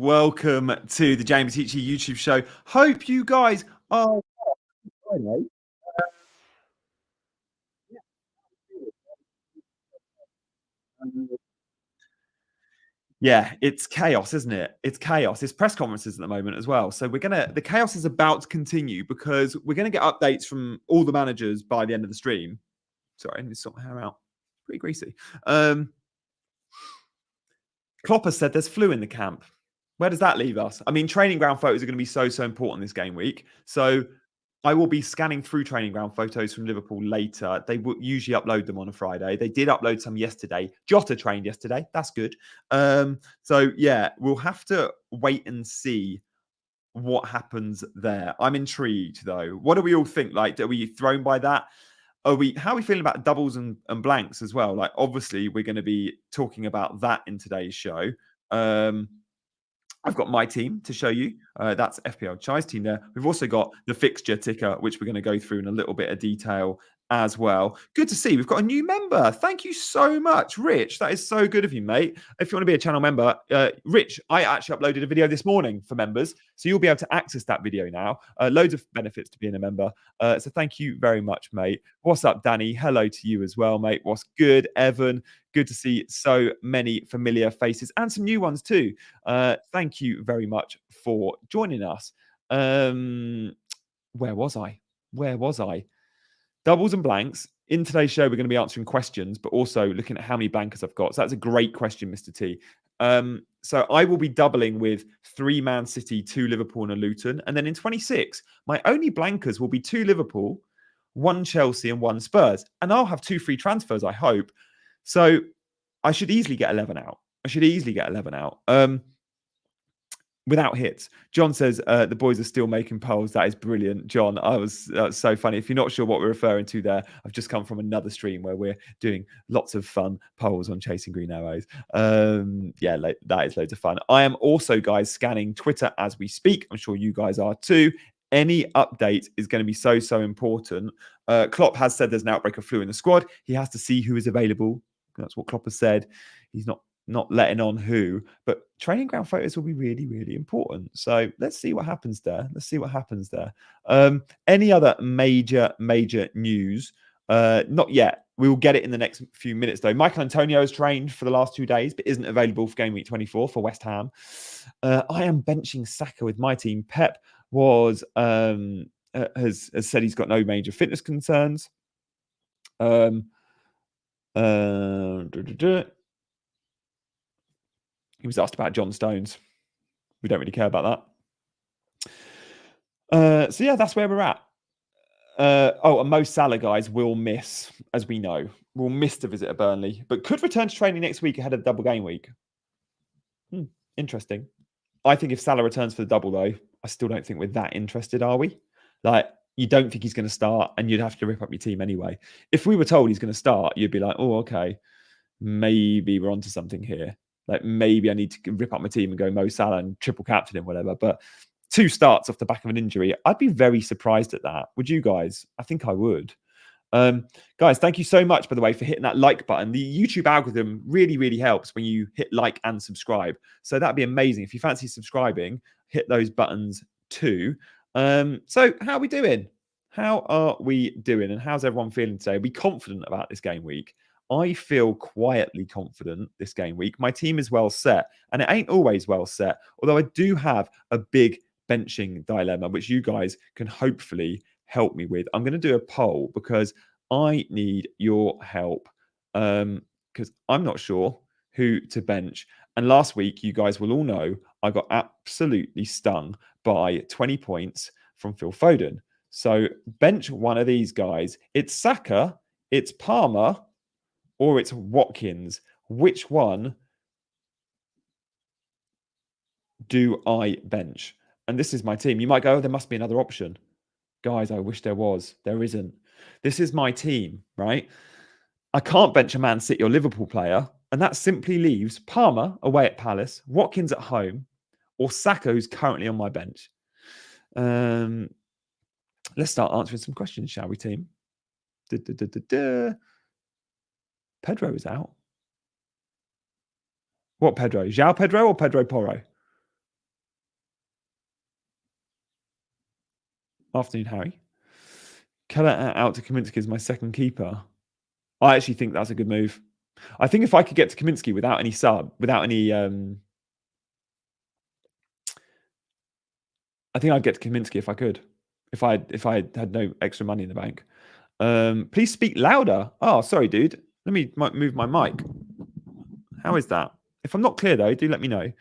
welcome to the James Teacher YouTube show. Hope you guys are. Yeah, it's chaos, isn't it? It's chaos. It's press conferences at the moment as well. So the chaos is about to continue because we're gonna get updates from all the managers by the end of the stream. Sorry, I need to sort my hair out. Pretty greasy. Klopp has said there's flu in the camp. Where does that leave us? I mean, training ground photos are going to be so important this game week. So I will be scanning through training ground photos from Liverpool later. They would usually upload them on a Friday. They did upload some yesterday. Jota trained yesterday. That's good. So yeah, we'll have to wait and see what happens there. I'm intrigued though. What do we all think? Like, are we thrown by that? How are we feeling about doubles and blanks as well? Like, obviously, we're going to be talking about that in today's show. I've got my team to show you. That's FPL Chai's team there. We've also got the fixture ticker, which we're going to go through in a little bit of detail as well. Good to see. We've got a new member. Thank you so much, Rich. That is so good of you, mate. If you want to be a channel member, Rich, I actually uploaded a video this morning for members, so you'll be able to access that video now. Loads of benefits to being a member. So thank you very much, mate. What's up, Danny? Hello to you as well, mate. What's good, Evan? Good to see so many familiar faces and some new ones too. Thank you very much for joining us. Where was I? Doubles and blanks. In today's show, we're going to be answering questions, but also looking at how many blankers I've got. So that's a great question, Mr. T. So I will be doubling with 3 Man City, 2 Liverpool, and a Luton. And then in 26, my only blankers will be 2 Liverpool, 1 Chelsea, and 1 Spurs. And I'll have 2 free transfers, I hope. So I should easily get 11 out. Without hits. John says the boys are still making polls. That is brilliant, John. That's so funny. If you're not sure what we're referring to there, I've just come from another stream where we're doing lots of fun polls on chasing green arrows. Yeah, that is loads of fun. I am also, guys, scanning Twitter as we speak. I'm sure you guys are too. Any update is going to be so important. Klopp has said there's an outbreak of flu in the squad. He has to see who is available. That's what Klopp has said. He's not letting on who, but training ground photos will be really important. So let's see what happens there. Any other major news? Not yet. We will get it in the next few minutes though. Michael Antonio has trained for the last 2 days, but isn't available for game week 24 for West Ham. I am benching Saka with my team. Pep was has said he's got no major fitness concerns. He was asked about John Stones. We don't really care about that. So yeah, that's where we're at. And Mo Salah, guys, will miss, as we know. Will miss the visit at Burnley, but could return to training next week ahead of the double game week. Interesting. I think if Salah returns for the double, though, I still don't think we're that interested, are we? Like, you don't think he's going to start, and you'd have to rip up your team anyway. If we were told he's going to start, you'd be like, oh, okay, maybe we're onto something here. Like, maybe I need to rip up my team and go Mo Salah and triple captain him, whatever. But 2 starts off the back of an injury, I'd be very surprised at that. Would you guys? I think I would. Guys, thank you so much, by the way, for hitting that like button. The YouTube algorithm really helps when you hit like and subscribe. So that'd be amazing. If you fancy subscribing, hit those buttons too. So how are we doing? And how's everyone feeling today? Are we confident about this game week? I feel quietly confident this game week. My team is well set, and it ain't always well set, although I do have a big benching dilemma, which you guys can hopefully help me with. I'm going to do a poll because I need your help because I'm not sure who to bench. And last week, you guys will all know, I got absolutely stung by 20 points from Phil Foden. So bench one of these guys. It's Saka, it's Palmer, or it's Watkins. Which one do I bench? And this is my team. You might go, oh, there must be another option. Guys, I wish there was. There isn't. This is my team, right? I can't bench a Man City or Liverpool player, and that simply leaves Palmer away at Palace, Watkins at home, or Saka, who's currently on my bench. Let's start answering some questions, shall we, team? Pedro is out. What Pedro? João Pedro or Pedro Porro? Afternoon, Harry. Keller out to Kaminsky as my second keeper. I actually think that's a good move. I think if I could get to Kaminsky without any I think I'd get to Kaminsky if I could. If I had no extra money in the bank. Please speak louder. Oh, sorry, dude. Let me move my mic. How is that? If I'm not clear, though, do let me know.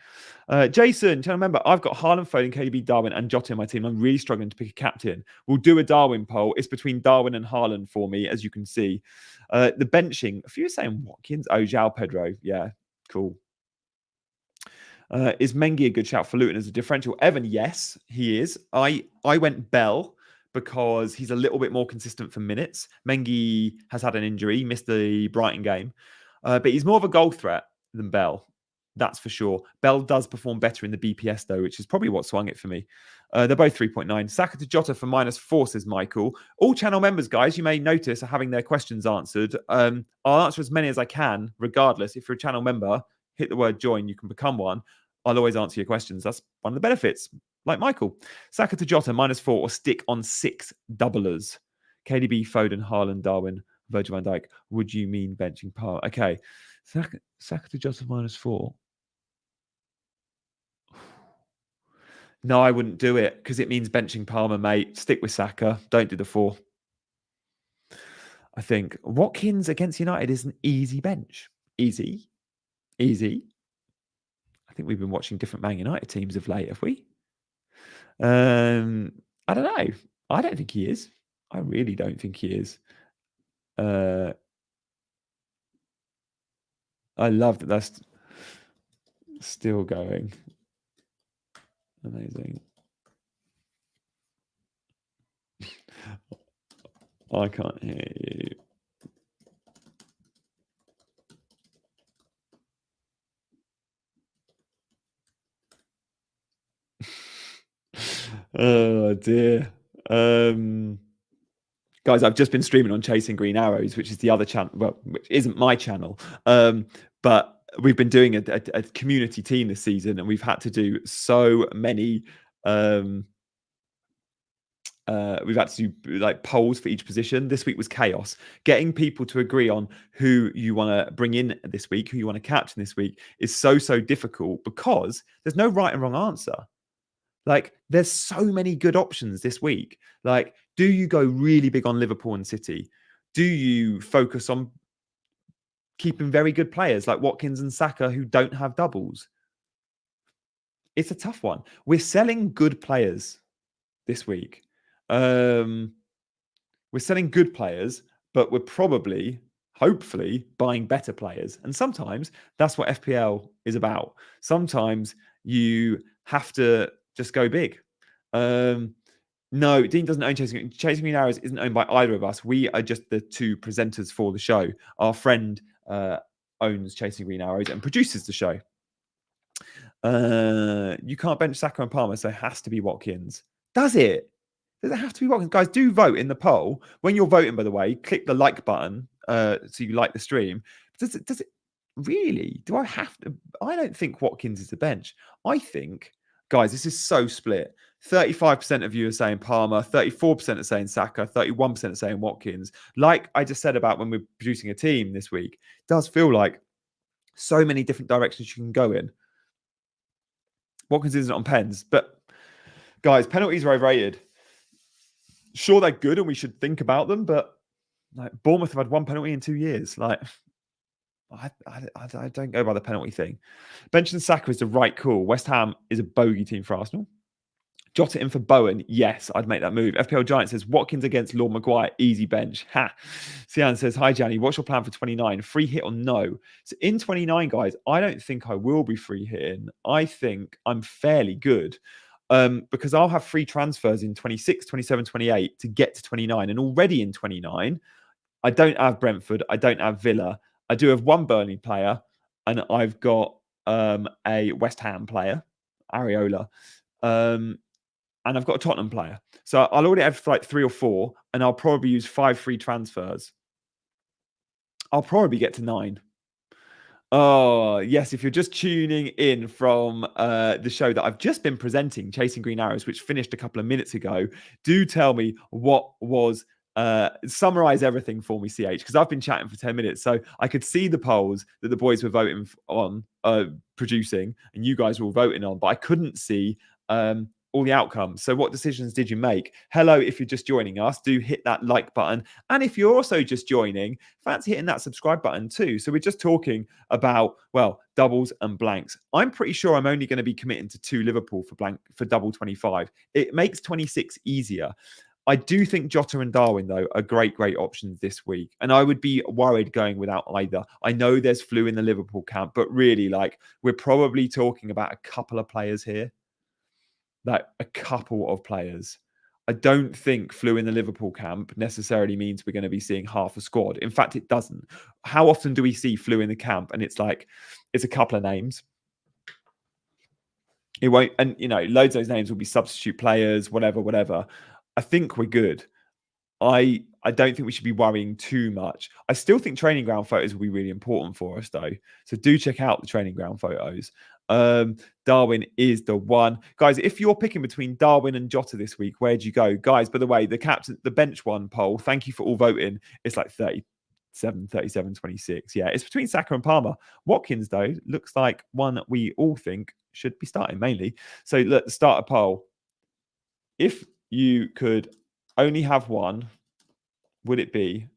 Jason, trying to remember, I've got Haaland, Foden, KDB, Darwin, and Jota in my team. I'm really struggling to pick a captain. We'll do a Darwin poll. It's between Darwin and Haaland for me, as you can see. The benching. A few are saying Watkins. Oh, João Pedro. Yeah, cool. Is Mengi a good shout for Luton as a differential? Evan, yes, he is. I went Bell because he's a little bit more consistent for minutes. Mengi has had an injury, missed the Brighton game, but he's more of a goal threat than Bell. That's for sure. Bell does perform better in the BPS, though, which is probably what swung it for me. They're both 3.9. Saka to Jota for -4, says Michael. All channel members, guys, you may notice, are having their questions answered. I'll answer as many as I can, regardless. If you're a channel member, hit the word join. You can become one. I'll always answer your questions. That's one of the benefits, like Michael. Saka to Jota, -4, or stick on 6 doublers. KDB, Foden, Haaland, Darwin, Virgil van Dijk. Would you mean benching Palmer? Okay. Saka to Jota, -4. No, I wouldn't do it because it means benching Palmer, mate. Stick with Saka. Don't do the 4. I think Watkins against United is an easy bench. Easy. I think we've been watching different Man United teams of late, have we? I don't know. I don't think he is. I really don't think he is. I love that that's still going. Amazing. I can't hear you. Oh dear. Guys, I've just been streaming on Chasing Green Arrows, which is the other channel, well, which isn't my channel. But we've been doing a community team this season, and we've had to do so many we've had to do like polls for each position. This week was chaos. Getting people to agree on who you want to bring in this week, who you want to captain this week, is so difficult because there's no right and wrong answer. Like, there's so many good options this week. Like, do you go really big on Liverpool and City? Do you focus on keeping very good players like Watkins and Saka who don't have doubles? It's a tough one. We're selling good players this week. We're selling good players, but we're probably, hopefully, buying better players. And sometimes that's what FPL is about. Sometimes you have to just go big. No, Dean doesn't own Chasing Green Arrows isn't owned by either of us. We are just the 2 presenters for the show. Our friend owns Chasing Green Arrows and produces the show. You can't bench Saka and Palmer, so it has to be Watkins. Does it? Does it have to be Watkins? Guys, do vote in the poll. When you're voting, by the way, click the like button so you like the stream. Does it really? Do I have to? I don't think Watkins is the bench. I think, guys, this is so split. 35% of you are saying Palmer, 34% are saying Saka, 31% are saying Watkins. Like I just said about when we're producing a team this week, it does feel like so many different directions you can go in. Watkins isn't on pens, but guys, penalties are overrated. Sure, they're good and we should think about them, but like Bournemouth have had 1 penalty in 2 years. Like, I don't go by the penalty thing. Benching Saka is the right call. West Ham is a bogey team for Arsenal. Jota in for Bowen. Yes, I'd make that move. FPL Giant says Watkins against Lord Maguire. Easy bench. Ha. Sian says, hi, Janny. What's your plan for 29? Free hit or no? So in 29, guys, I don't think I will be free hitting. I think I'm fairly good because I'll have free transfers in 26, 27, 28 to get to 29. And already in 29, I don't have Brentford. I don't have Villa. I do have 1 Burnley player and I've got a West Ham player, Areola. And I've got a Tottenham player. So I'll already have like 3 or 4, and I'll probably use 5 free transfers. I'll probably get to 9. Oh, yes. If you're just tuning in from the show that I've just been presenting, Chasing Green Arrows, which finished a couple of minutes ago, do tell me what was, summarize everything for me, CH, because I've been chatting for 10 minutes. So I could see the polls that the boys were voting on, producing, and you guys were all voting on, but I couldn't see all the outcomes. So what decisions did you make? Hello, if you're just joining us, do hit that like button. And if you're also just joining, fancy hitting that subscribe button too. So we're just talking about, well, doubles and blanks. I'm pretty sure I'm only going to be committing to 2 Liverpool for double 25. It makes 26 easier. I do think Jota and Darwin, though, are great options this week. And I would be worried going without either. I know there's flu in the Liverpool camp, but really, like, we're probably talking about a couple of players here. Like, a couple of players. I don't think flu in the Liverpool camp necessarily means we're going to be seeing half a squad. In fact, it doesn't. How often do we see flu in the camp? And it's like, it's a couple of names. It won't, and loads of those names will be substitute players, whatever. I think we're good. I don't think we should be worrying too much. I still think training ground photos will be really important for us, though. So do check out the training ground photos. Darwin is the one. Guys, if you're picking between Darwin and Jota this week, where'd you go? Guys, by the way, the bench one poll, thank you for all voting. It's like 37, 26. Yeah, it's between Saka and Palmer. Watkins, though, looks like one we all think should be starting mainly. So let's start a poll. If you could only have one, would it be?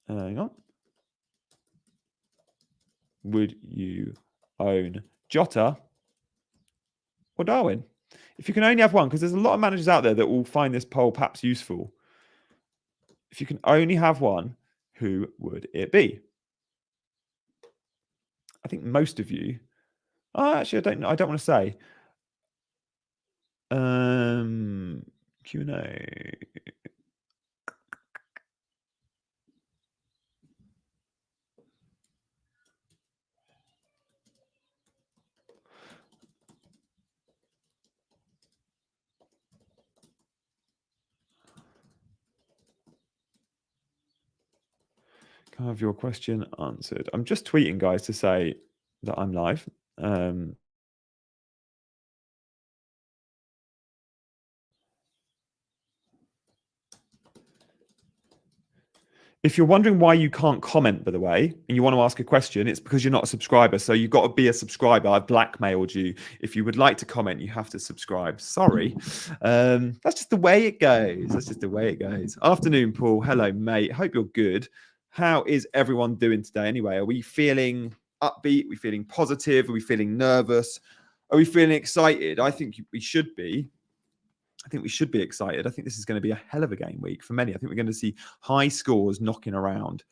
Hang on. Would you own Jota or Darwin? If you can only have one, because there's a lot of managers out there that will find this poll perhaps useful. If you can only have one, who would it be? I think most of you. Oh, actually, I don't want to say. Q&A. Can I have your question answered? I'm just tweeting, guys, to say that I'm live. If you're wondering why you can't comment, by the way, and you want to ask a question, it's because you're not a subscriber. So you've got to be a subscriber. I've blackmailed you. If you would like to comment, you have to subscribe. Sorry. That's just the way it goes. Afternoon, Paul. Hello, mate. Hope you're good. How is everyone doing today anyway? Are we feeling upbeat? Are we feeling positive? Are we feeling nervous? Are we feeling excited? I think we should be. I think we should be excited. I think this is going to be a hell of a game week for many. I think we're going to see high scores knocking around.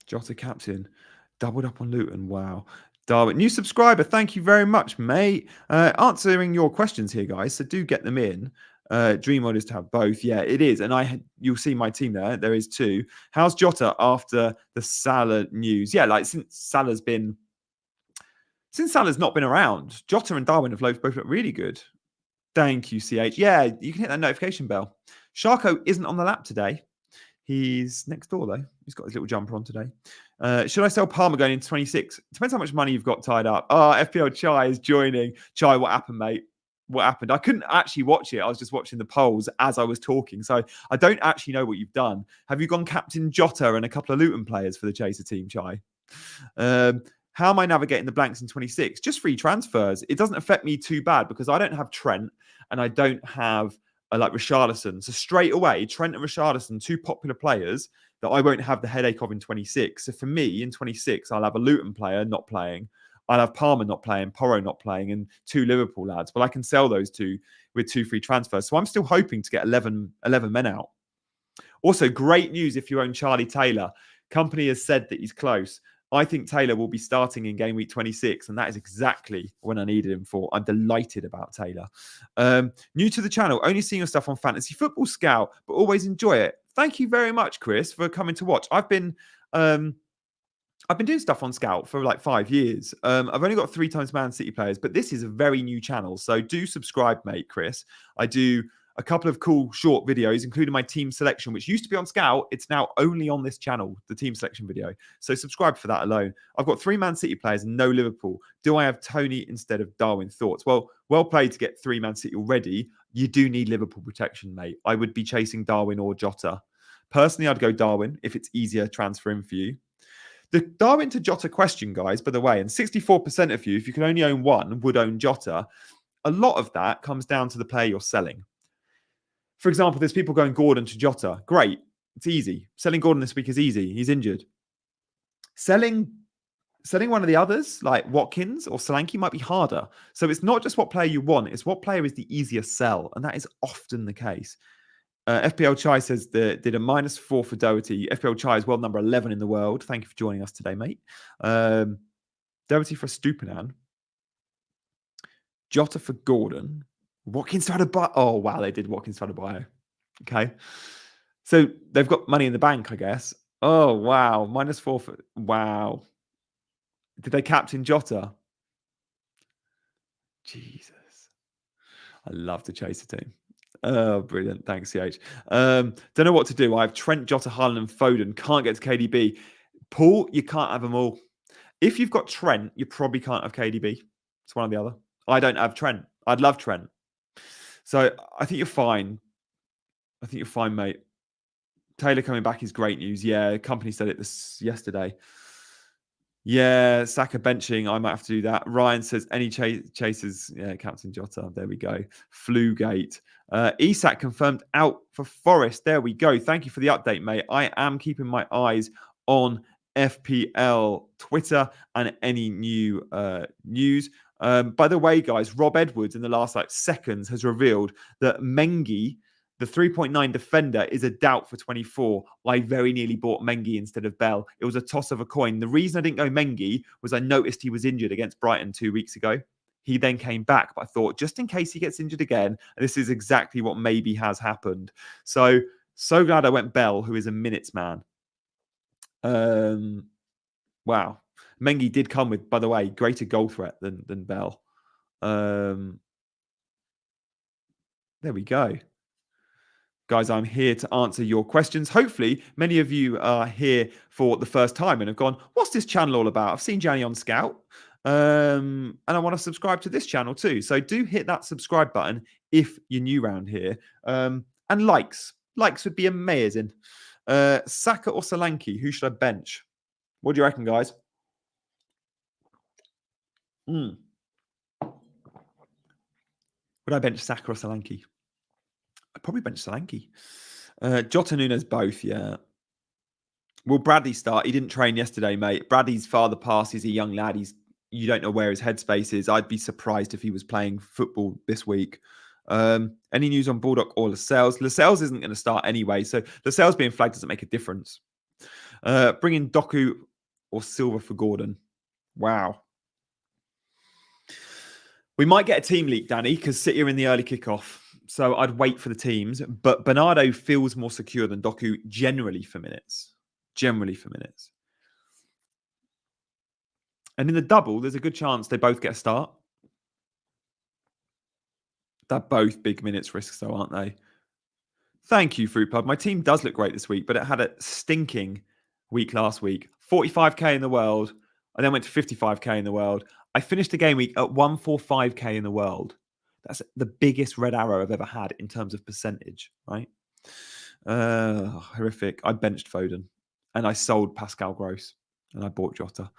Jota captain, doubled up on Luton. Wow. Darwin, new subscriber. Thank you very much, mate. Answering your questions here, guys. So do get them in. Dream mode is to have both. Yeah, it is. And you'll see my team there. There is 2. How's Jota after the Salah news? Yeah, like since Salah's not been around, Jota and Darwin have both looked really good. Thank you, CH. Yeah, you can hit that notification bell. Sharko isn't on the lap today. He's next door, though. He's got his little jumper on today. Should I sell Palmer going into 26? Depends how much money you've got tied up. FPL Chai is joining. Chai, what happened, mate? What happened? I couldn't actually watch it. I was just watching the polls as I was talking. So I don't actually know what you've done. Have you gone Captain Jota and a couple of Luton players for the Chaser team, Chai? How am I navigating the blanks in 26? Just free transfers. It doesn't affect me too bad because I don't have Trent and I don't have like Richarlison. So straight away, Trent and Richarlison, 2 popular players that I won't have the headache of in 26. So for me, in 26, I'll have a Luton player not playing. I'll have Palmer not playing, Porro not playing, and 2 Liverpool lads. But I can sell those 2 with 2 free transfers. So I'm still hoping to get 11 men out. Also, great news if you own Charlie Taylor. Company has said that he's close. I think Taylor will be starting in game week 26, and that is exactly when I needed him for. I'm delighted about Taylor. New to the channel, only seeing your stuff on Fantasy Football Scout, but always enjoy it. Thank you very much, Chris, for coming to watch. I've been doing stuff on Scout for like 5 years. I've only got 3 times Man City players, but this is a very new channel, so do subscribe, mate, Chris. I do a couple of cool short videos, including my team selection, which used to be on Scout. It's now only on this channel, the team selection video. So subscribe for that alone. I've got 3 Man City players and no Liverpool. Do I have Tony instead of Darwin? Thoughts? Well played to get 3 Man City already. You do need Liverpool protection, mate. I would be chasing Darwin or Jota. Personally, I'd go Darwin if it's easier transferring for you. The Darwin to Jota question, guys, by the way, and 64% of you, if you can only own one, would own Jota. A lot of that comes down to the player you're selling. For example, there's people going Gordon to Jota. Great. It's easy. Selling Gordon this week is easy. He's injured. Selling one of the others, like Watkins or Solanke, might be harder. So it's not just what player you want. It's what player is the easier sell. And that is often the case. FPL Chai says did a -4 for Doherty. FPL Chai is world number 11 in the world. Thank you for joining us today, mate. Doherty for Stupinan. Jota for Gordon. Watkins to buy. Oh, wow. They did Watkins to buy. Okay. So they've got money in the bank, I guess. Oh, wow. -4 for. Wow. Did they captain Jota? Jesus. I love to chase a team. Oh, brilliant. Thanks, CH. Don't know what to do. I have Trent, Jota, Haaland, and Foden. Can't get to KDB. Paul, you can't have them all. If you've got Trent, you probably can't have KDB. It's one or the other. I don't have Trent. I'd love Trent. So I think you're fine. I think you're fine, mate. Taylor coming back is great news. Yeah, company said it yesterday. Yeah, Saka benching. I might have to do that. Ryan says any chasers. Yeah, Captain Jota. There we go. Flugate. Isak confirmed out for Forest. There we go. Thank you for the update, mate. I am keeping my eyes on FPL Twitter and any new news. By the way, guys, Rob Edwards in the last seconds has revealed that Mengi, the 3.9 defender, is a doubt for 24. I very nearly bought Mengi instead of Bell. It was a toss of a coin. The reason I didn't go Mengi was I noticed he was injured against Brighton 2 weeks ago. He then came back, but I thought just in case he gets injured again, and this is exactly what maybe has happened. So glad I went Bell, who is a minutes man. Wow. Mengi did come with, by the way, greater goal threat than Bell. There we go. Guys, I'm here to answer your questions. Hopefully, many of you are here for the first time and have gone, what's this channel all about? I've seen Gianni on Scout, and I want to subscribe to this channel too. So do hit that subscribe button if you're new around here. And likes. Likes would be amazing. Saka or Solanke, who should I bench? What do you reckon, guys? Would I bench Saka or Solanke? I'd probably bench Solanke. Jota, Nunes, both, yeah. Will Bradley start? He didn't train yesterday, mate. Bradley's father passed. He's a young lad. You don't know where his headspace is. I'd be surprised if he was playing football this week. Any news on Baldock or Lascelles? Lascelles isn't going to start anyway, so Lascelles being flagged doesn't make a difference. Bring in Doku or Silva for Gordon. Wow. We might get a team leak, Danny, because City are in the early kickoff. So I'd wait for the teams. But Bernardo feels more secure than Doku generally for minutes. And in the double, there's a good chance they both get a start. They're both big minutes risks, though, aren't they? Thank you, Fruit Pub. My team does look great this week, but it had a stinking week last week. 45k in the world. I then went to 55k in the world. I finished the game week at 145k in the world. That's the biggest red arrow I've ever had in terms of percentage, right? Horrific. I benched Foden and I sold Pascal Gross and I bought Jota.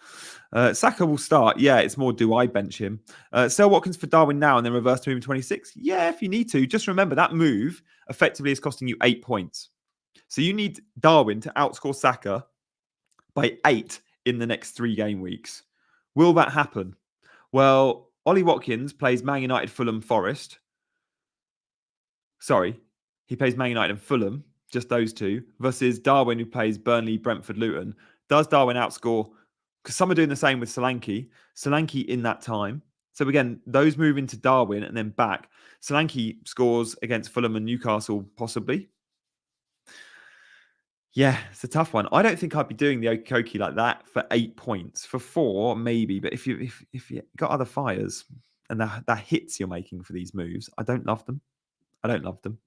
Saka will start. Yeah, it's more do I bench him? Sell Watkins for Darwin now and then reverse to move in 26? Yeah, if you need to. Just remember that move effectively is costing you 8 points. So you need Darwin to outscore Saka by 8 in the next 3 game weeks. Will that happen? Well, Ollie Watkins plays Man United, Fulham, Forest. Sorry, he plays Man United and Fulham, just those two, versus Darwin, who plays Burnley, Brentford, Luton. Does Darwin outscore? Because some are doing the same with Solanke. Solanke in that time. So again, those move into Darwin and then back. Solanke scores against Fulham and Newcastle, possibly. Yeah, it's a tough one. I don't think I'd be doing the Okoki like that for 8 points. For 4, maybe. But if you got other fires and the hits you're making for these moves, I don't love them. I don't love them.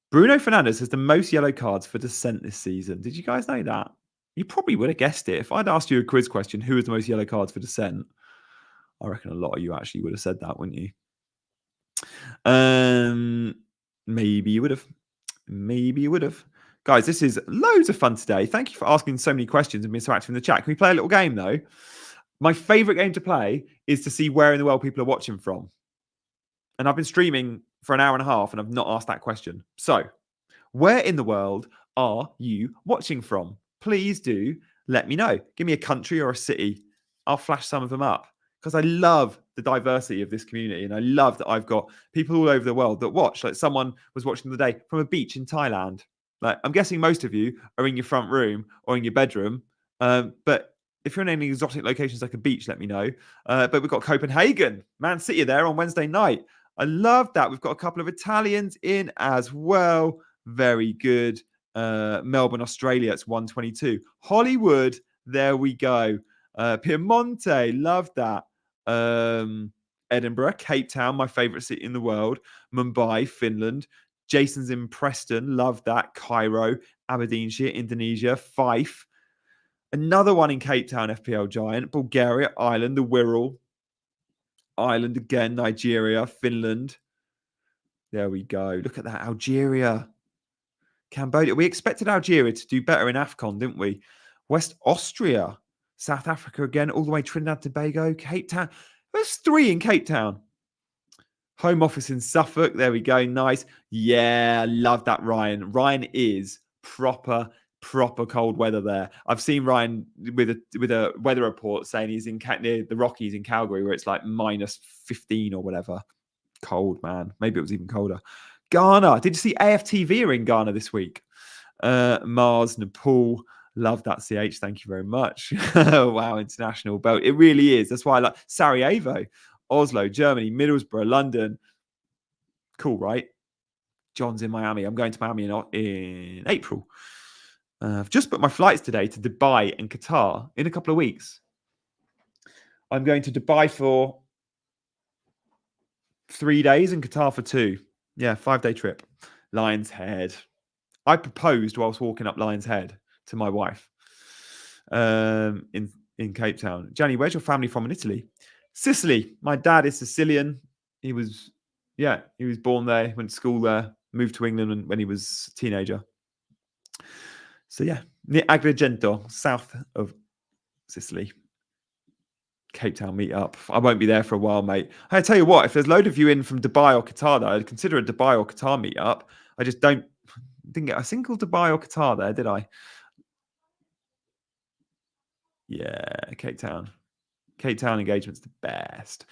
Bruno Fernandes has the most yellow cards for dissent this season. Did you guys know that? You probably would have guessed it. If I'd asked you a quiz question, who has the most yellow cards for dissent? I reckon a lot of you actually would have said that, wouldn't you? Maybe you would have. Maybe you would have. Guys, this is loads of fun today. Thank you for asking so many questions and being so active in the chat. Can we play a little game, though? My favourite game to play is to see where in the world people are watching from. And I've been streaming for an hour and a half and I've not asked that question. So, where in the world are you watching from? Please do let me know. Give me a country or a city. I'll flash some of them up because I love the diversity of this community. And I love that I've got people all over the world that watch. Like someone was watching the day from a beach in Thailand. Like I'm guessing most of you are in your front room or in your bedroom. But if you're in any exotic locations like a beach, let me know. But we've got Copenhagen, Man City there on Wednesday night. I love that. We've got a couple of Italians in as well. Very good. Melbourne, Australia, it's 122. Hollywood, there we go. Piemonte, love that. Edinburgh, Cape Town, my favorite city in the world. Mumbai, Finland. Jason's in Preston, love that. Cairo, Aberdeenshire, Indonesia. Fife. Another one in Cape Town, FPL Giant. Bulgaria, Ireland, the Wirral. Ireland again, Nigeria, Finland. There we go. Look at that. Algeria. Cambodia. We expected Algeria to do better in AFCON, didn't we? West Austria. South Africa again, all the way Trinidad, Tobago, Cape Town. There's 3 in Cape Town. Home office in Suffolk. There we go. Nice. Yeah, love that, Ryan. Ryan is proper cold weather there. I've seen Ryan with a weather report saying he's in near the Rockies in Calgary where it's like minus 15 or whatever. Cold, man. Maybe it was even colder. Ghana. Did you see AFTV are in Ghana this week? Mars, Nepal. Love that, CH. Thank you very much. Wow, international belt. It really is. That's why I like Sarajevo, Oslo, Germany, Middlesbrough, London. Cool, right? John's in Miami. I'm going to Miami in April. I've just booked my flights today to Dubai and Qatar in a couple of weeks. I'm going to Dubai for 3 days and Qatar for 2. Yeah, 5-day trip. Lion's Head. I proposed whilst walking up Lion's Head to my wife in Cape Town. Gianni, where's your family from in Italy? Sicily. My dad is Sicilian. He was born there, went to school there, moved to England when he was a teenager. So yeah, near Agrigento, south of Sicily. Cape Town meetup. I won't be there for a while, mate. I tell you what, if there's a load of you in from Dubai or Qatar, though, I'd consider a Dubai or Qatar meetup. I just didn't get a single Dubai or Qatar there, did I? Yeah, Cape Town. Cape Town engagement's the best.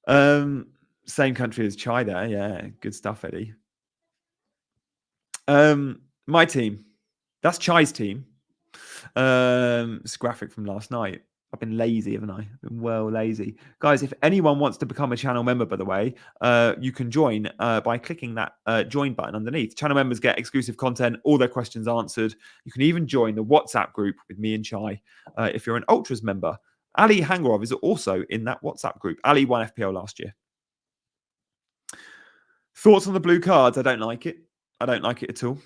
Same country as Chai there. Yeah, good stuff, Eddie. My team. That's Chai's team. It's a graphic from last night. I've been lazy, haven't I? I've been well lazy. Guys, if anyone wants to become a channel member, by the way, you can join by clicking that join button underneath. Channel members get exclusive content, all their questions answered. You can even join the WhatsApp group with me and Chai if you're an Ultras member. Ali Hangarov is also in that WhatsApp group. Ali won FPL last year. Thoughts on the blue cards? I don't like it. I don't like it at all.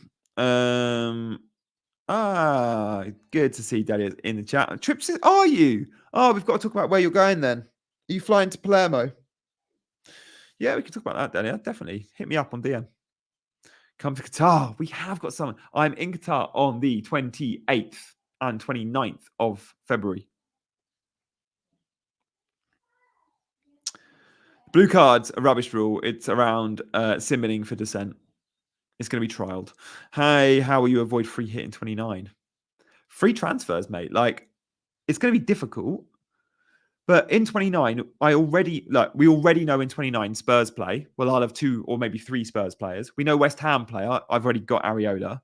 Good to see Delia in the chat. Trips, are you? Oh, we've got to talk about where you're going then. Are you flying to Palermo? Yeah, we can talk about that, Delia. Definitely. Hit me up on DM. Come to Qatar. We have got someone. I'm in Qatar on the 28th and 29th of February. Blue cards, a rubbish rule. It's around simulating for dissent. It's going to be trialed. Hey, how will you avoid free hit in 29? Free transfers, mate. Like, it's going to be difficult. But in 29, we already know in 29 Spurs play. Well, I'll have 2 or maybe 3 Spurs players. We know West Ham play. I've already got Areola.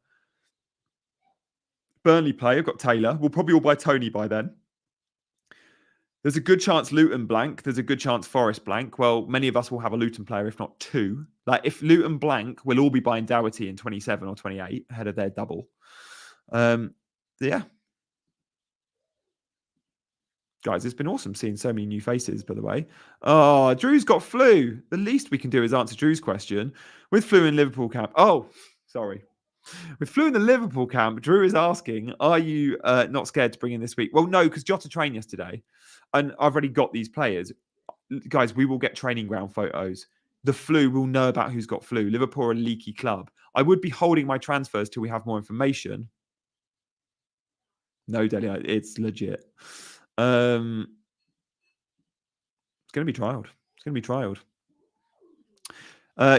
Burnley play. I've got Taylor. We'll probably all buy Tony by then. There's a good chance Luton blank. There's a good chance Forest blank. Well, many of us will have a Luton player, if not 2. Like, if Luton blank, we'll all be buying Doherty in 27 or 28 ahead of their double. Yeah. Guys, it's been awesome seeing so many new faces, by the way. Oh, Drew's got flu. The least we can do is answer Drew's question. With flu in Liverpool camp. Oh, sorry. With flu in the Liverpool camp, Drew is asking, are you not scared to bring in this week? Well, no, because Jota trained yesterday. And I've already got these players. Guys, we will get training ground photos. The flu will know about who's got flu. Liverpool are a leaky club. I would be holding my transfers till we have more information. No, Delia, it's legit. It's going to be trialed. It's going to be trialed.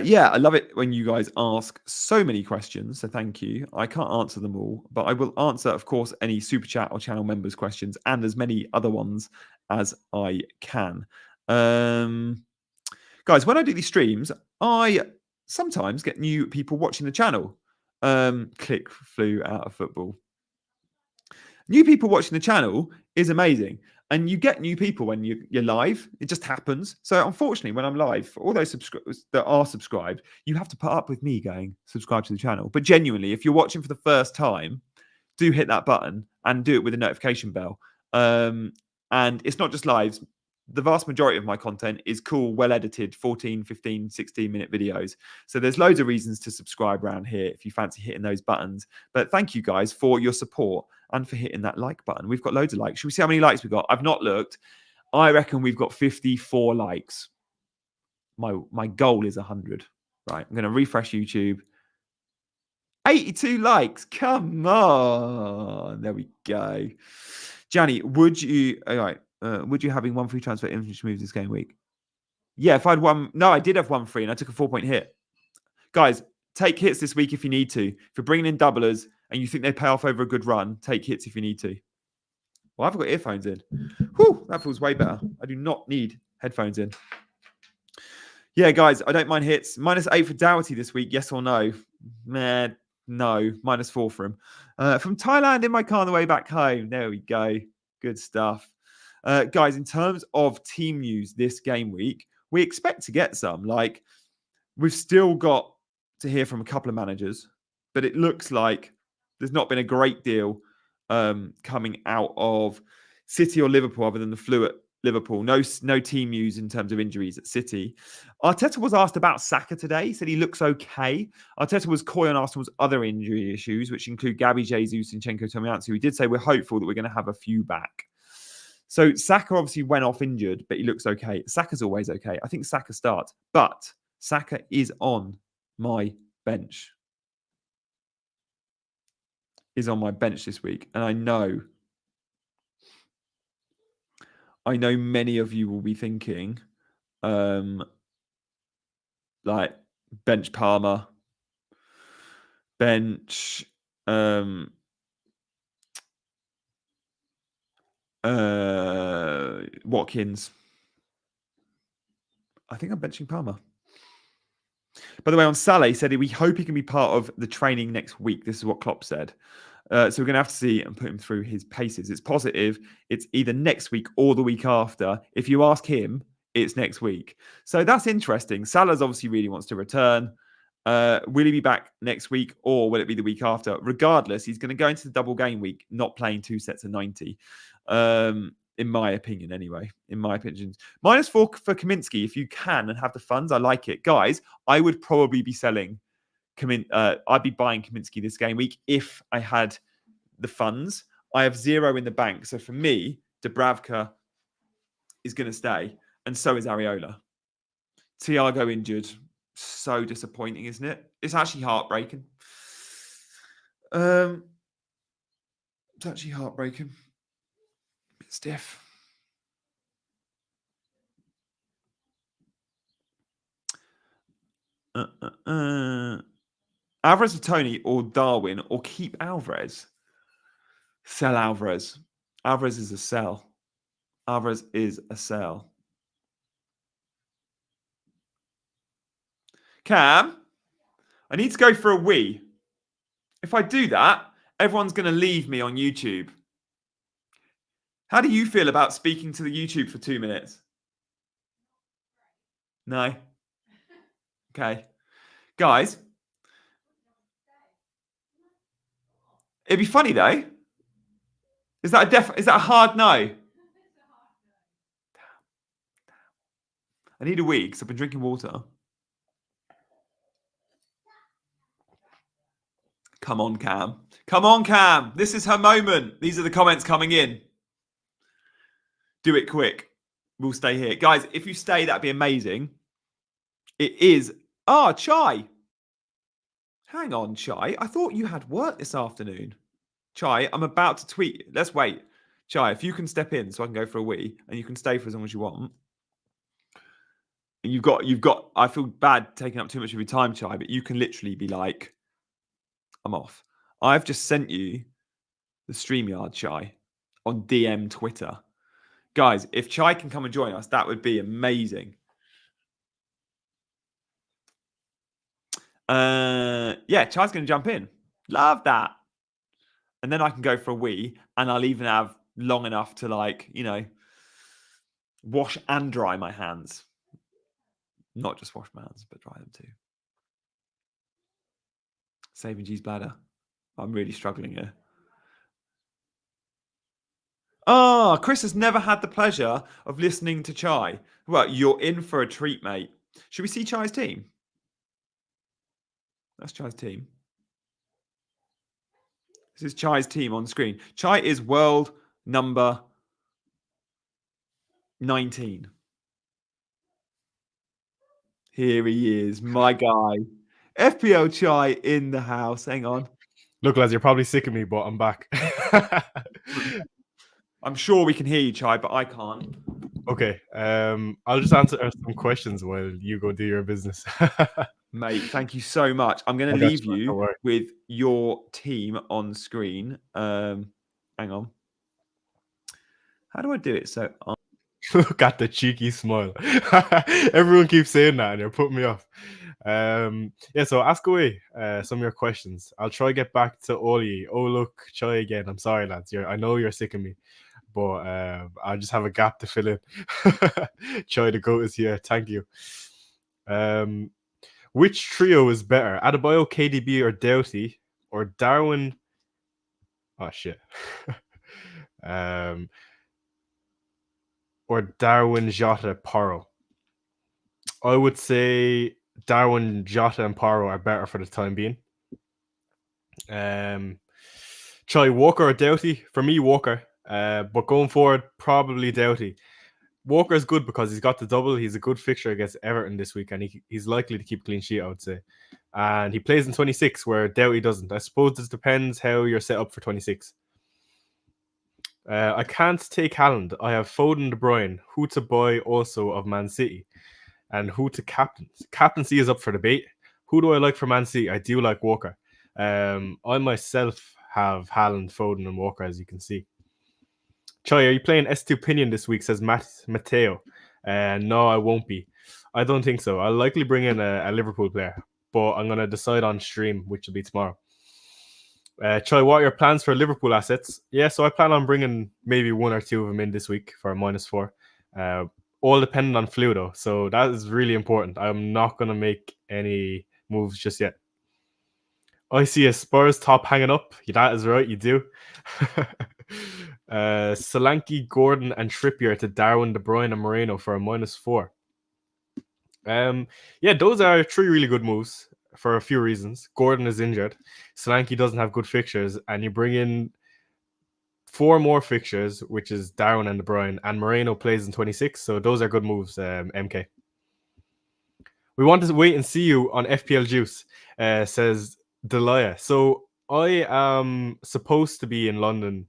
Yeah, I love it when you guys ask so many questions. So thank you. I can't answer them all, but I will answer, of course, any super chat or channel members' questions and as many other ones as I can. Guys, when I do these streams, I sometimes get new people watching the channel. Click flew out of football. New people watching the channel is amazing. And you get new people when you're live. It just happens. So unfortunately, when I'm live, for all those subscribers that are subscribed, you have to put up with me going, subscribe to the channel. But genuinely, if you're watching for the first time, do hit that button and do it with a notification bell. And it's not just lives. The vast majority of my content is cool, well-edited, 14, 15, 16-minute videos. So there's loads of reasons to subscribe around here if you fancy hitting those buttons. But thank you guys for your support and for hitting that like button. We've got loads of likes. Should we see how many likes we've got? I've not looked. I reckon we've got 54 likes. My goal is 100. Right, I'm going to refresh YouTube. 82 likes. Come on. There we go. Gianni, would you... All right. Would you having one free transfer infantry moves this game week? Yeah, if I'd won... No, I did have one free and I took a 4-point hit. Guys, take hits this week if you need to. If you're bringing in doublers and you think they pay off over a good run, take hits if you need to. Well, I've got earphones in. Whew, that feels way better. I do not need headphones in. Yeah, guys, I don't mind hits. -8 for Doughty this week, yes or no? Man, no. -4 for him. From Thailand in my car on the way back home. There we go. Good stuff. Guys, in terms of team news this game week, we expect to get some. Like, we've still got to hear from a couple of managers, but it looks like there's not been a great deal coming out of City or Liverpool other than the flu at Liverpool. No team news in terms of injuries at City. Arteta was asked about Saka today. He said he looks okay. Arteta was coy on Arsenal's other injury issues, which include Gabby, Jesus, Zinchenko, Tomiyasu. He did say we're hopeful that we're going to have a few back. So Saka obviously went off injured, but he looks okay. Saka's always okay. I think Saka starts, but Saka is on my bench. Is on my bench this week. And I know many of you will be thinking, like, bench Palmer, bench Watkins. I think I'm benching Palmer. By the way, on Salah, he said we hope he can be part of the training next week. This is what Klopp said. So we're going to have to see and put him through his paces. It's positive. It's either next week or the week after. If you ask him, it's next week. So that's interesting. Salah's obviously really wants to return. Will he be back next week or will it be the week after? Regardless, he's going to go into the double game week, not playing 2 sets of 90. In my opinion, anyway. In my opinion. -4 for Kaminsky. If you can and have the funds, I like it. Guys, I would probably be selling I'd be buying Kaminsky this game week if I had the funds. I have 0 in the bank. So for me, Dubravka is going to stay. And so is Areola. Thiago injured. So disappointing, isn't it? It's actually heartbreaking. It's actually heartbreaking. A bit stiff. Alvarez or Tony or Darwin or keep Alvarez? Sell Alvarez. Alvarez is a sell. Alvarez is a sell. Cam, I need to go for a wee. If I do that, everyone's going to leave me on YouTube. How do you feel about speaking to the YouTube for 2 minutes? No? Okay. Guys, it'd be funny though. Is that a hard no? I need a wee because I've been drinking water. Come on, Cam. Come on, Cam. This is her moment. These are the comments coming in. Do it quick. We'll stay here. Guys, if you stay, that'd be amazing. It is... Chai. Hang on, Chai. I thought you had work this afternoon. Chai, I'm about to tweet. Let's wait. Chai, if you can step in so I can go for a wee, and you can stay for as long as you want. And you've got, I feel bad taking up too much of your time, Chai, but you can literally be like, I'm off. I've just sent you the StreamYard, Chai, on DM Twitter. Guys, if Chai can come and join us, that would be amazing. Yeah, Chai's going to jump in. Love that. And then I can go for a wee, and I'll even have long enough to, like, you know, wash and dry my hands. Not just wash my hands, but dry them too. Saving G's bladder. I'm really struggling here. Oh, Chris has never had the pleasure of listening to Chai. Well, you're in for a treat, mate. Should we see Chai's team? That's Chai's team. This is Chai's team on screen. Chai is world number 19. Here he is, my guy. FPL Chai in the house. Hang on. Look, lads, you're probably sick of me, but I'm back. I'm sure we can hear you, Chai, but I can't. Okay. I'll just answer some questions while you go do your business. Mate, thank you so much. I'm going to leave you with your team on screen. Hang on. How do I do it? So, look at the cheeky smile. Everyone keeps saying that, and you're putting me off. Yeah, so ask away some of your questions. I'll try to get back to all of you. Oh, look, Chai again. I'm sorry, lads. I know you're sick of me, but I just have a gap to fill in. Chai the goat is here. Thank you. Which trio is better, Adebayo, KDB, or Doughty, or Darwin? Oh shit. Or Darwin, Jota, Porro. I would say Darwin, Jota, and Porro are better for the time being. Try Walker or Doughty. For me, Walker. But going forward, probably Doughty. Walker is good because he's got the double. He's a good fixture against Everton this week, and he's likely to keep a clean sheet, I would say. And he plays in 26, where Doughty doesn't. I suppose this depends how you're set up for 26. I can't take Haaland. I have Foden, De Bruyne, who to buy also of Man City, and who to captain. Captaincy is up for debate. Who do I like for Man City? I do like Walker. I myself have Haaland, Foden, and Walker, as you can see. Chai, are you playing S2 Pinion this week, says Matteo. No, I won't be. I don't think so. I'll likely bring in a Liverpool player, but I'm going to decide on stream, which will be tomorrow. Chai, what are your plans for Liverpool assets? Yeah, so I plan on bringing maybe one or two of them in this week for a -4. All dependent on flu, though, so that is really important. I'm not going to make any moves just yet. I see a Spurs top hanging up. That is right, you do. Solanke, Gordon, and Trippier to Darwin, De Bruyne, and Moreno for a -4. Yeah, those are 3 really good moves for a few reasons. Gordon is injured. Solanke doesn't have good fixtures, and you bring in 4 more fixtures, which is Darwin and De Bruyne, and Moreno plays in 26. So those are good moves, MK. We want to wait and see you on FPL Juice, says Delia. So I am supposed to be in London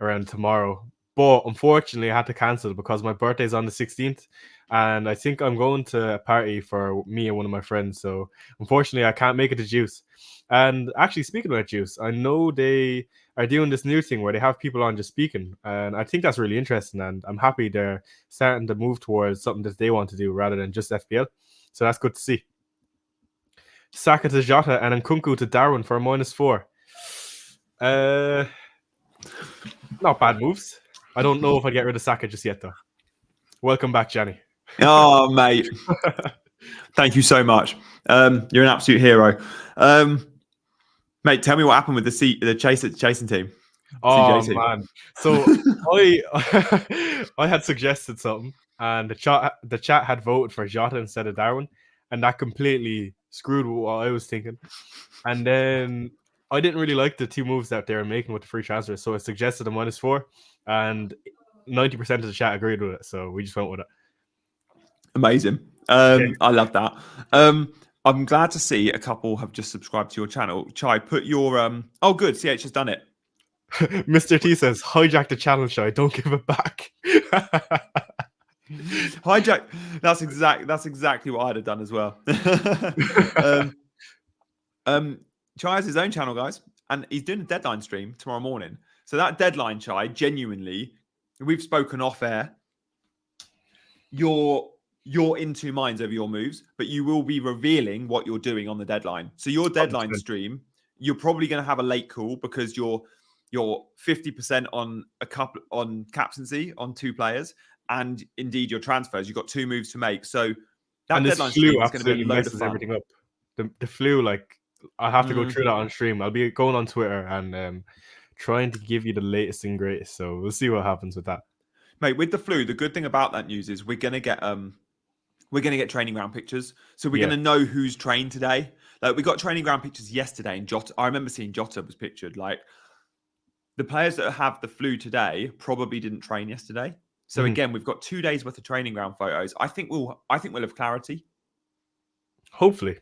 around tomorrow, but unfortunately I had to cancel because my birthday is on the 16th, and I think I'm going to a party for me and one of my friends. So unfortunately I can't make it to Juice. And actually, speaking about Juice, I know they are doing this new thing where they have people on just speaking, and I think that's really interesting, and I'm happy they're starting to move towards something that they want to do rather than just FPL. So that's good to see. Saka to Jota and Nkunku to Darwin for a -4. Not bad moves. I don't know if I'd get rid of Saka just yet, though. Welcome back, Johnny. Oh, mate. Thank you so much. You're an absolute hero. Mate, tell me what happened with the chasing team. Oh CJT. man. So I I had suggested something, and the chat had voted for Jota instead of Darwin, and that completely screwed with what I was thinking. And then I didn't really like the two moves that they were making with the free transfer, so I suggested a -4, and 90% of the chat agreed with it. So we just went with it. Amazing. Yeah. I love that. I'm glad to see a couple have just subscribed to your channel. Chai, put your oh good, CH has done it. Mr. T says, hijack the challenge, Shy. Don't give it back. Hijack. That's exactly what I'd have done as well. Chai has his own channel, guys, and he's doing a deadline stream tomorrow morning. So that deadline, Chai, genuinely, we've spoken off air. You're in two minds over your moves, but you will be revealing what you're doing on the deadline. So your deadline 100%. stream, you're probably going to have a late call because you're 50% on a couple on captaincy on 2 players, and indeed your transfers. You've got 2 moves to make. So that And this deadline flu stream is going to be a absolutely load of messes fun. everything up. The flu, like, I have to go through that on stream. I'll be going on Twitter and trying to give you the latest and greatest. So we'll see what happens with that. Mate, with the flu, the good thing about that news is we're going to get training ground pictures. So we're going to know who's trained today. Like we got training ground pictures yesterday, and Jota. I remember seeing Jota was pictured. Like the players that have the flu today probably didn't train yesterday. So again, we've got 2 days worth of training ground photos. I think we'll have clarity. Hopefully.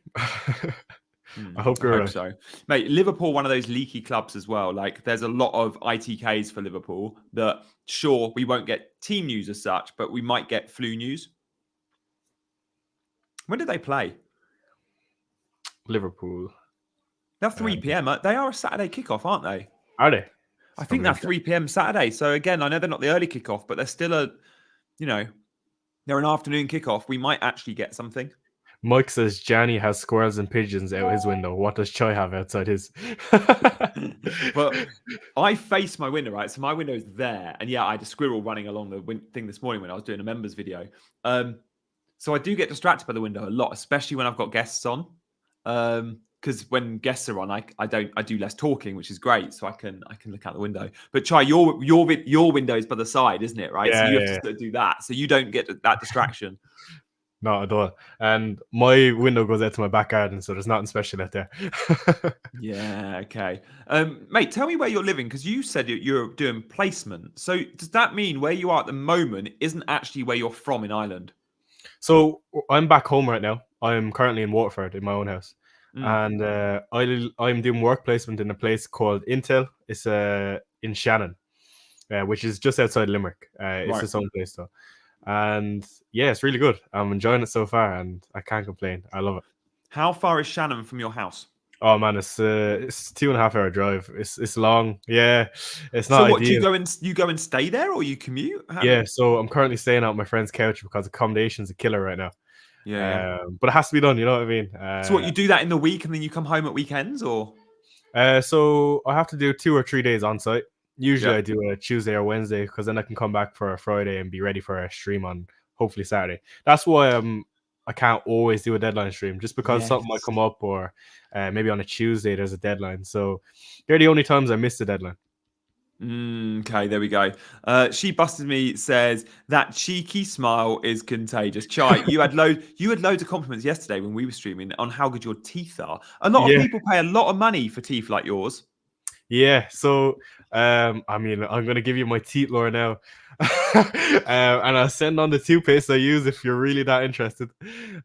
I hope you're right. So, mate, Liverpool, one of those leaky clubs as well. Like, there's a lot of ITKs for Liverpool that, sure, we won't get team news as such, but we might get flu news. When do they play? Liverpool. They're 3 p.m. They are a Saturday kickoff, aren't they? Are they? I think they're 3 p.m. Saturday. So, again, I know they're not the early kickoff, but they're still they're an afternoon kickoff. We might actually get something. Mike says Johnny has squirrels and pigeons out his window. What does Chai have outside his? But I face my window, right? So my window is there. And yeah, I had a squirrel running along the thing this morning when I was doing a members video. So I do get distracted by the window a lot, especially when I've got guests on. Because when guests are on, I do less talking, which is great. So I can look out the window. But Chai, your window is by the side, isn't it? Right. Yeah, so you have to do that. So you don't get that distraction. Not at all. And my window goes out to my back garden, so there's nothing special out there. Yeah, okay. Mate, tell me where you're living, because you said you're doing placement. So does that mean where you are at the moment isn't actually where you're from in Ireland? So I'm back home right now. I'm currently in Waterford in my own house. And I'm doing work placement in a place called Intel. It's in Shannon, which is just outside Limerick. It's its own place though. And yeah, it's really good. I'm enjoying it so far, and I can't complain. I love it. How far is Shannon from your house? Oh man, it's 2.5 hour drive. It's long. Yeah, it's not. So what ideal. do you go and stay there, or you commute? Yeah, so I'm currently staying out on my friend's couch because accommodation's a killer right now. Yeah. But it has to be done. You know what I mean? So what, you do that in the week and then you come home at weekends, or? So I have to do 2 or 3 days on site. Usually I do a Tuesday or Wednesday because then I can come back for a Friday and be ready for a stream on hopefully Saturday. That's why I can't always do a deadline stream, just because something might come up, or maybe on a Tuesday there's a deadline. So they're the only times I miss the deadline. Okay, there we go. She busted me, says that cheeky smile is contagious. Chai, you had loads of compliments yesterday when we were streaming on how good your teeth are. A lot of people pay a lot of money for teeth like yours. Yeah, so I mean, I'm gonna give you my teeth lore now. And I'll send on the toothpaste I use if you're really that interested.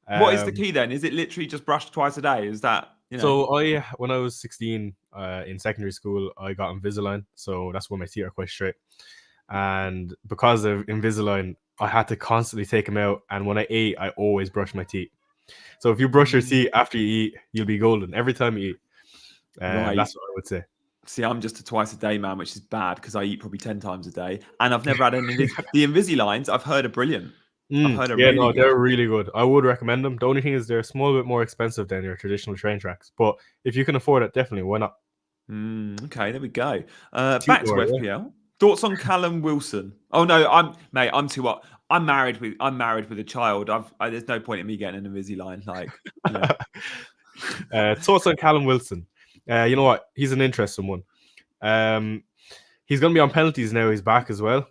What is the key then? Is it literally just brush twice a day? Is that, So when I was 16 in secondary school, I got Invisalign, so that's why my teeth are quite straight. And because of Invisalign, I had to constantly take them out, and when I ate, I always brush my teeth. So if you brush your teeth after you eat, you'll be golden every time you eat. That's what I would say. See, I'm just a twice a day man, which is bad because I eat probably 10 times a day, and I've never had any. The Invisaligns I've heard are brilliant. They're really good. I would recommend them. The only thing is they're a small bit more expensive than your traditional train tracks, but if you can afford it, definitely, why not? Okay, there we go. Back to FPL. Thoughts on Callum Wilson? Oh no, I'm too up. I'm married with a child. There's no point in me getting an Invisalign. Like, thoughts on Callum Wilson? You know what? He's an interesting one. He's going to be on penalties now. He's back as well.